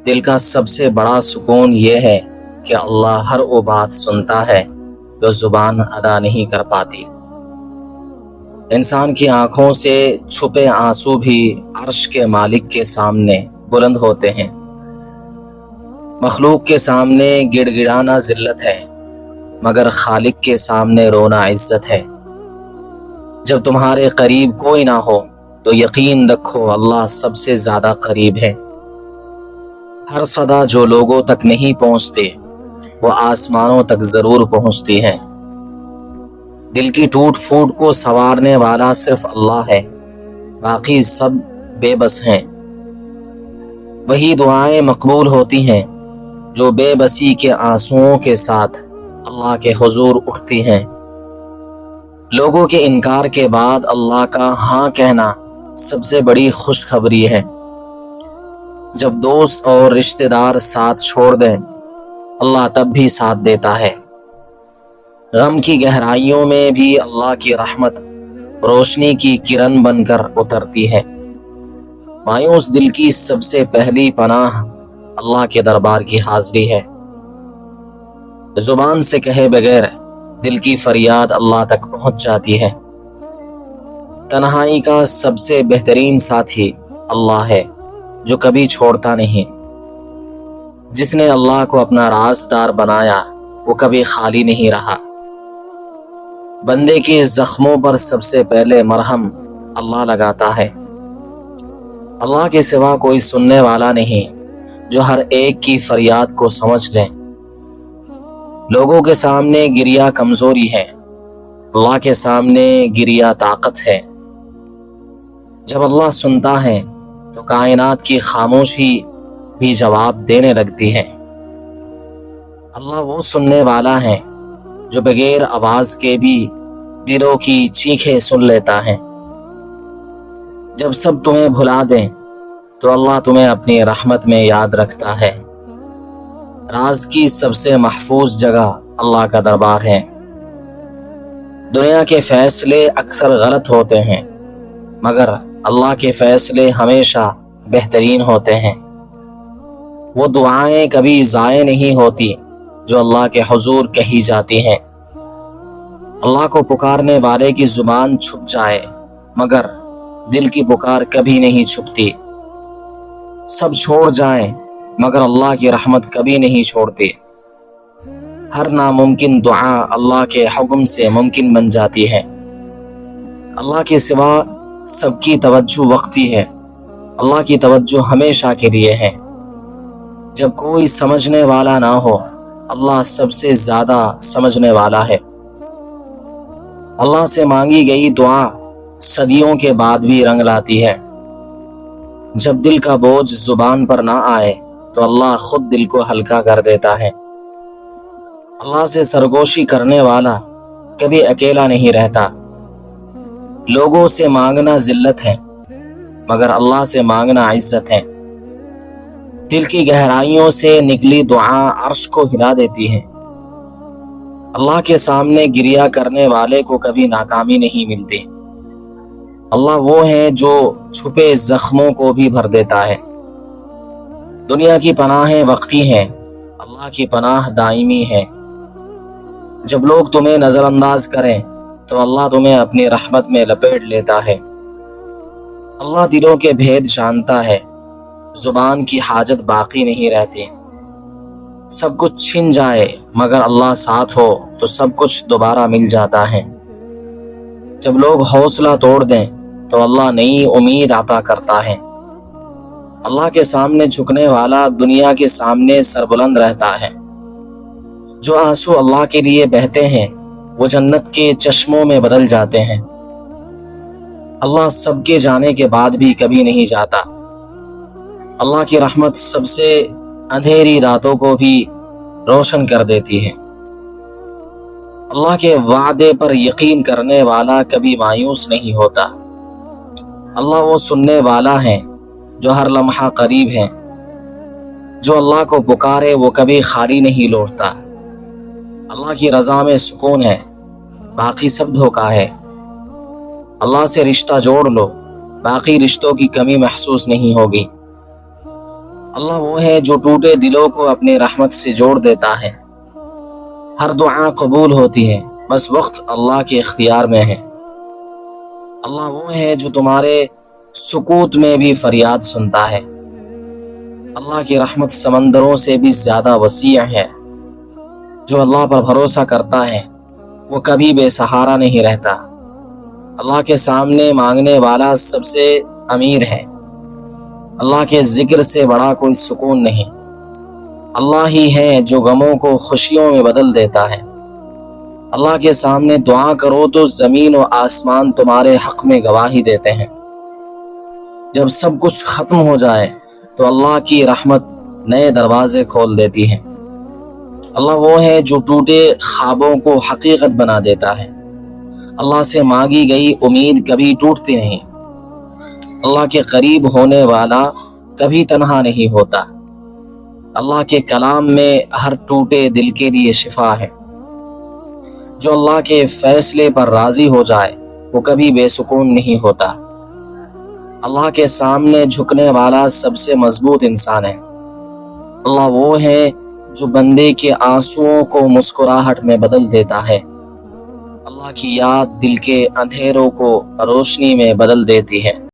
دل کا سب سے بڑا سکون یہ ہے کہ اللہ ہر وہ بات سنتا ہے جو زبان ادا نہیں کر پاتی۔ انسان کی آنکھوں سے چھپے آنسو بھی عرش کے مالک کے سامنے بلند ہوتے ہیں۔ مخلوق کے سامنے گڑ گڑانا ذلت ہے، مگر خالق کے سامنے رونا عزت ہے۔ جب تمہارے قریب کوئی نہ ہو تو یقین رکھو اللہ سب سے زیادہ قریب ہے۔ ہر صدا جو لوگوں تک نہیں پہنچتے وہ آسمانوں تک ضرور پہنچتی ہے۔ دل کی ٹوٹ پھوٹ کو سنوارنے والا صرف اللہ ہے، باقی سب بے بس ہیں۔ وہی دعائیں مقبول ہوتی ہیں جو بے بسی کے آنسوؤں کے ساتھ اللہ کے حضور اٹھتی ہیں۔ لوگوں کے انکار کے بعد اللہ کا ہاں کہنا سب سے بڑی خوشخبری ہے۔ جب دوست اور رشتہ دار ساتھ چھوڑ دیں اللہ تب بھی ساتھ دیتا ہے۔ غم کی گہرائیوں میں بھی اللہ کی رحمت روشنی کی کرن بن کر اترتی ہے۔ مایوس دل کی سب سے پہلی پناہ اللہ کے دربار کی حاضری ہے۔ زبان سے کہے بغیر دل کی فریاد اللہ تک پہنچ جاتی ہے۔ تنہائی کا سب سے بہترین ساتھی اللہ ہے جو کبھی چھوڑتا نہیں۔ جس نے اللہ کو اپنا رازدار بنایا وہ کبھی خالی نہیں رہا۔ بندے کے زخموں پر سب سے پہلے مرہم اللہ لگاتا ہے۔ اللہ کے سوا کوئی سننے والا نہیں جو ہر ایک کی فریاد کو سمجھ لے۔ لوگوں کے سامنے گریا کمزوری ہے، اللہ کے سامنے گریا طاقت ہے۔ جب اللہ سنتا ہے تو کائنات کی خاموشی بھی جواب دینے لگتی ہے۔ اللہ وہ سننے والا ہے جو بغیر آواز کے بھی دلوں کی چیخیں سن لیتا ہے۔ جب سب تمہیں بھلا دیں تو اللہ تمہیں اپنی رحمت میں یاد رکھتا ہے۔ راز کی سب سے محفوظ جگہ اللہ کا دربار ہے۔ دنیا کے فیصلے اکثر غلط ہوتے ہیں مگر اللہ کے فیصلے ہمیشہ بہترین ہوتے ہیں۔ وہ دعائیں کبھی ضائع نہیں ہوتی جو اللہ کے حضور کہی جاتی ہیں۔ اللہ کو پکارنے والے کی زبان چھپ جائے مگر دل کی پکار کبھی نہیں چھپتی۔ سب چھوڑ جائیں مگر اللہ کی رحمت کبھی نہیں چھوڑتی۔ ہر ناممکن دعا اللہ کے حکم سے ممکن بن جاتی ہے۔ اللہ کے سوا سب کی توجہ وقتی ہے، اللہ کی توجہ ہمیشہ کے لیے ہے۔ جب کوئی سمجھنے والا نہ ہو اللہ سب سے زیادہ سمجھنے والا ہے۔ اللہ سے مانگی گئی دعا صدیوں کے بعد بھی رنگ لاتی ہے۔ جب دل کا بوجھ زبان پر نہ آئے تو اللہ خود دل کو ہلکا کر دیتا ہے۔ اللہ سے سرگوشی کرنے والا کبھی اکیلا نہیں رہتا۔ لوگوں سے مانگنا ذلت ہے مگر اللہ سے مانگنا عزت ہے۔ دل کی گہرائیوں سے نکلی دعا عرش کو ہلا دیتی ہے۔ اللہ کے سامنے گریہ کرنے والے کو کبھی ناکامی نہیں ملتی۔ اللہ وہ ہے جو چھپے زخموں کو بھی بھر دیتا ہے۔ دنیا کی پناہیں وقتی ہیں، اللہ کی پناہ دائمی ہے۔ جب لوگ تمہیں نظر انداز کریں تو اللہ تمہیں اپنی رحمت میں لپیٹ لیتا ہے۔ اللہ دلوں کے بھید جانتا ہے، زبان کی حاجت باقی نہیں رہتی۔ سب کچھ چھن جائے مگر اللہ ساتھ ہو تو سب کچھ دوبارہ مل جاتا ہے۔ جب لوگ حوصلہ توڑ دیں تو اللہ نئی امید عطا کرتا ہے۔ اللہ کے سامنے جھکنے والا دنیا کے سامنے سربلند رہتا ہے۔ جو آنسو اللہ کے لیے بہتے ہیں وہ جنت کے چشموں میں بدل جاتے ہیں۔ اللہ سب کے جانے کے بعد بھی کبھی نہیں جاتا۔ اللہ کی رحمت سب سے اندھیری راتوں کو بھی روشن کر دیتی ہے۔ اللہ کے وعدے پر یقین کرنے والا کبھی مایوس نہیں ہوتا۔ اللہ وہ سننے والا ہے جو ہر لمحہ قریب ہے۔ جو اللہ کو پکارے وہ کبھی خالی نہیں لوٹتا۔ اللہ کی رضا میں سکون ہے، باقی سب دھوکہ ہے۔ اللہ سے رشتہ جوڑ لو، باقی رشتوں کی کمی محسوس نہیں ہوگی۔ اللہ وہ ہے جو ٹوٹے دلوں کو اپنی رحمت سے جوڑ دیتا ہے۔ ہر دعا قبول ہوتی ہے، بس وقت اللہ کے اختیار میں ہے۔ اللہ وہ ہے جو تمہارے سکوت میں بھی فریاد سنتا ہے۔ اللہ کی رحمت سمندروں سے بھی زیادہ وسیع ہے۔ جو اللہ پر بھروسہ کرتا ہے وہ کبھی بے سہارا نہیں رہتا۔ اللہ کے سامنے مانگنے والا سب سے امیر ہے۔ اللہ کے ذکر سے بڑا کوئی سکون نہیں۔ اللہ ہی ہے جو غموں کو خوشیوں میں بدل دیتا ہے۔ اللہ کے سامنے دعا کرو تو زمین و آسمان تمہارے حق میں گواہی دیتے ہیں۔ جب سب کچھ ختم ہو جائے تو اللہ کی رحمت نئے دروازے کھول دیتی ہے۔ اللہ وہ ہے جو ٹوٹے خوابوں کو حقیقت بنا دیتا ہے۔ اللہ سے مانگی گئی امید کبھی ٹوٹتی نہیں۔ اللہ کے قریب ہونے والا کبھی تنہا نہیں ہوتا۔ اللہ کے کلام میں ہر ٹوٹے دل کے لیے شفا ہے۔ جو اللہ کے فیصلے پر راضی ہو جائے وہ کبھی بے سکون نہیں ہوتا۔ اللہ کے سامنے جھکنے والا سب سے مضبوط انسان ہے۔ اللہ وہ ہے جو بندے کے آنسوؤں کو مسکراہٹ میں بدل دیتا ہے۔ اللہ کی یاد دل کے اندھیروں کو روشنی میں بدل دیتی ہے۔